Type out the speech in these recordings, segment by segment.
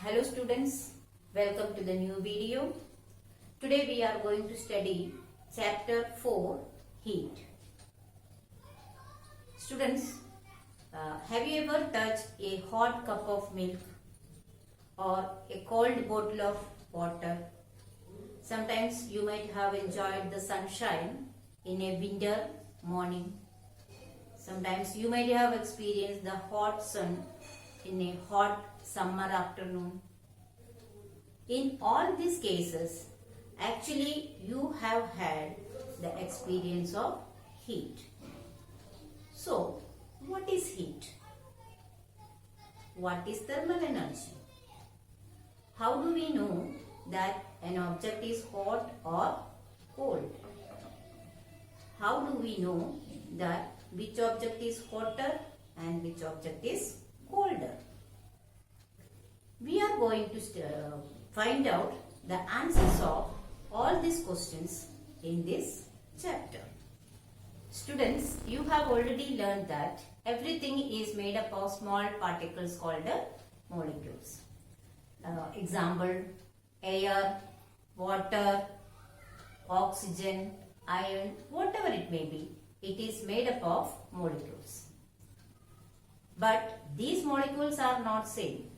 Hello students, welcome to the new video. Today we are going to study chapter 4, heat. Students, have you ever touched a hot cup of milk or a cold bottle of water? Sometimes you might have enjoyed the sunshine in a winter morning. Sometimes you might have experienced the hot sun in a hot summer afternoon. In all these cases, actually you have had the experience of heat. So, what is heat? What is thermal energy? How do we know that an object is hot or cold? How do we know that which object is hotter and which object is colder? We are going to find out the answers of all these questions in this chapter. Students, you have already learned that everything is made up of small particles called molecules. Example, air, water, oxygen, iron, whatever it may be, it is made up of molecules. But these molecules are not same.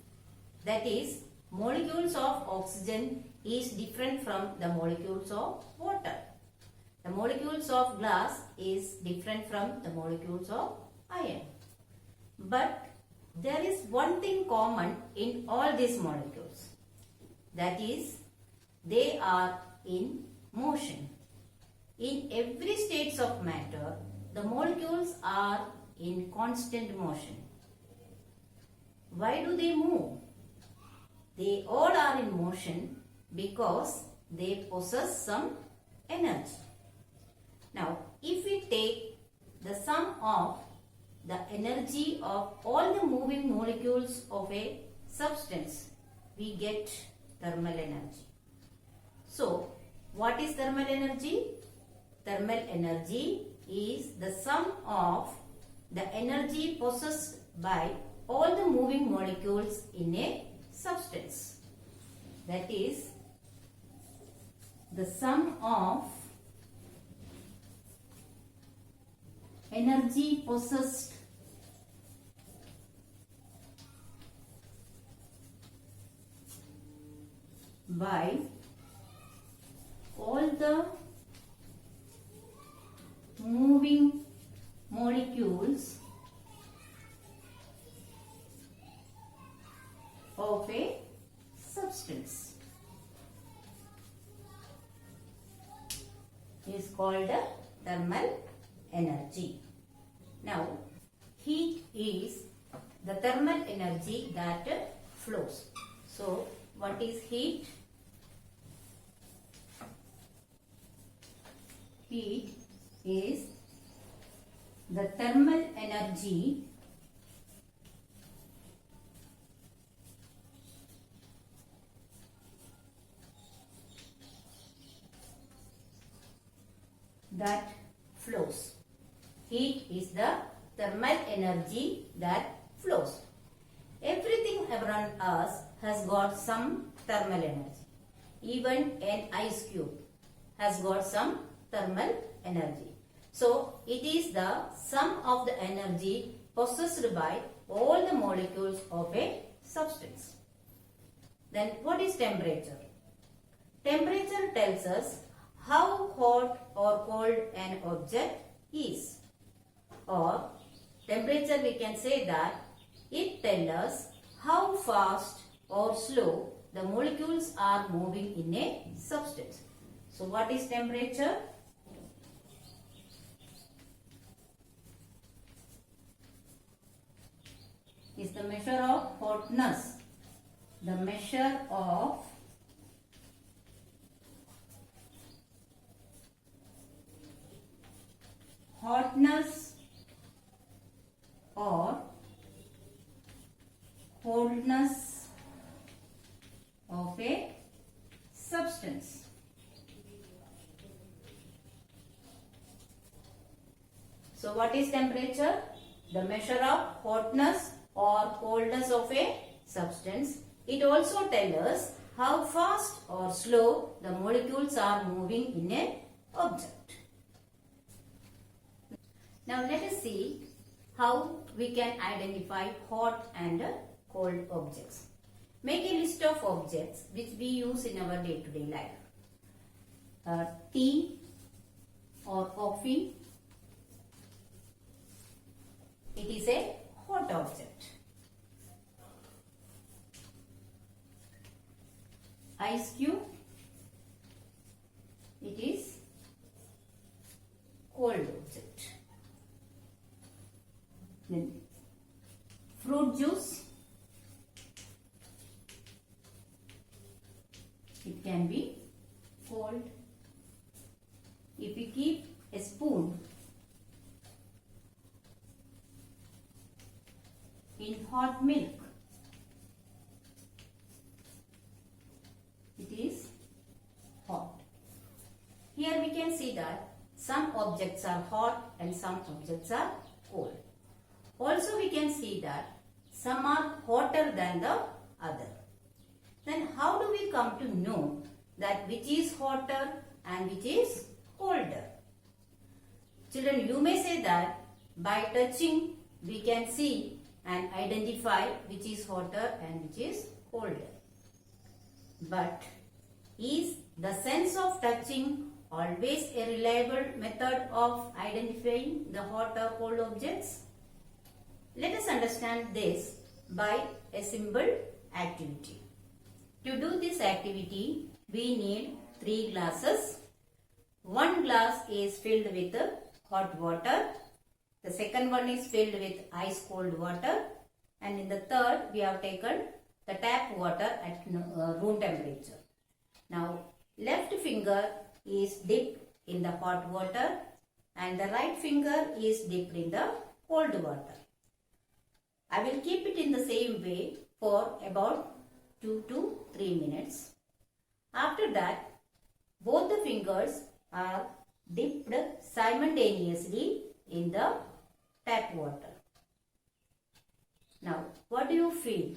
That is, molecules of oxygen is different from the molecules of water. The molecules of glass is different from the molecules of iron. But there is one thing common in all these molecules. That is, they are in motion. In every state of matter, the molecules are in constant motion. Why do they move? They all are in motion because they possess some energy. Now, if we take the sum of the energy of all the moving molecules of a substance, we get thermal energy. So, what is thermal energy? Thermal energy is the sum of the energy possessed by all the moving molecules in a substance. That is the sum of energy possessed by all the moving molecules of a substance is called the thermal energy. Now, heat is the thermal energy that flows. So, what is heat? Heat is the thermal energy that flows. Heat is the thermal energy that flows. Everything around us has got some thermal energy. Even an ice cube has got some thermal energy. So, it is the sum of the energy possessed by all the molecules of a substance. Then, what is temperature? Temperature tells us how hot or cold an object is. Or temperature, we can say that it tells us how fast or slow the molecules are moving in a substance. So, what is temperature? Is the measure of hotness. The measure of hotness or coldness of a substance. So, what is temperature? The measure of hotness or coldness of a substance It also tells us how fast or slow the molecules are moving in an object. Now let us see how we can identify hot and cold objects. Make a list of objects which we use in our day-to-day life. Tea or coffee, it is a hot object. Ice cube, it is cold object. Then fruit juice, it can be cold. If we keep a spoon in hot milk, it is hot. Here we can see that some objects are hot and some objects are cold. Also we can see that some are hotter than the other. Then how do we come to know that which is hotter and which is colder? Children, you may say that by touching we can see and identify which is hotter and which is colder. But is the sense of touching always a reliable method of identifying the hot or cold objects? Let us understand this by a simple activity. To do this activity, we need 3 glasses. One glass is filled with hot water. The second one is filled with ice cold water. And in the third, we have taken the tap water at room temperature. Now, left finger is dipped in the hot water and the right finger is dipped in the cold water. I will keep it in the same way for about 2 to 3 minutes. After that, both the fingers are dipped simultaneously in the tap water. Now, what do you feel?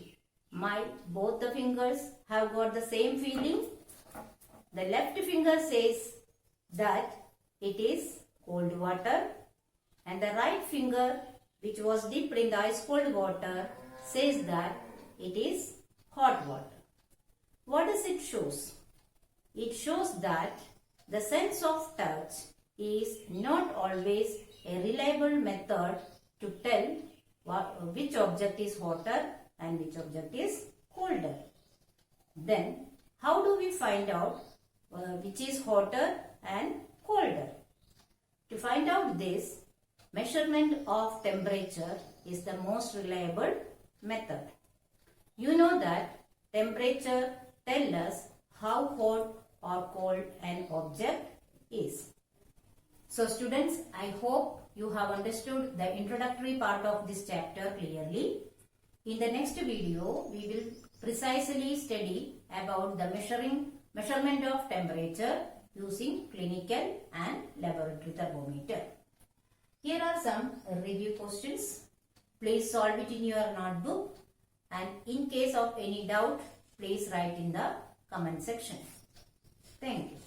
Both the fingers have got the same feeling? The left finger says that it is cold water and the right finger, which was dipped in the ice cold water, says that it is hot water. What does it shows? It shows that the sense of touch is not always a reliable method to tell which object is hotter and which object is colder. Then, how do we find out which is hotter and colder? To find out this, measurement of temperature is the most reliable method. You know that temperature tells us how hot or cold an object is. So students, I hope you have understood the introductory part of this chapter clearly. In the next video, we will precisely study about the measurement of temperature using clinical and laboratory thermometer. Here are some review questions. Please solve it in your notebook, and in case of any doubt, please write in the comment section. Thank you.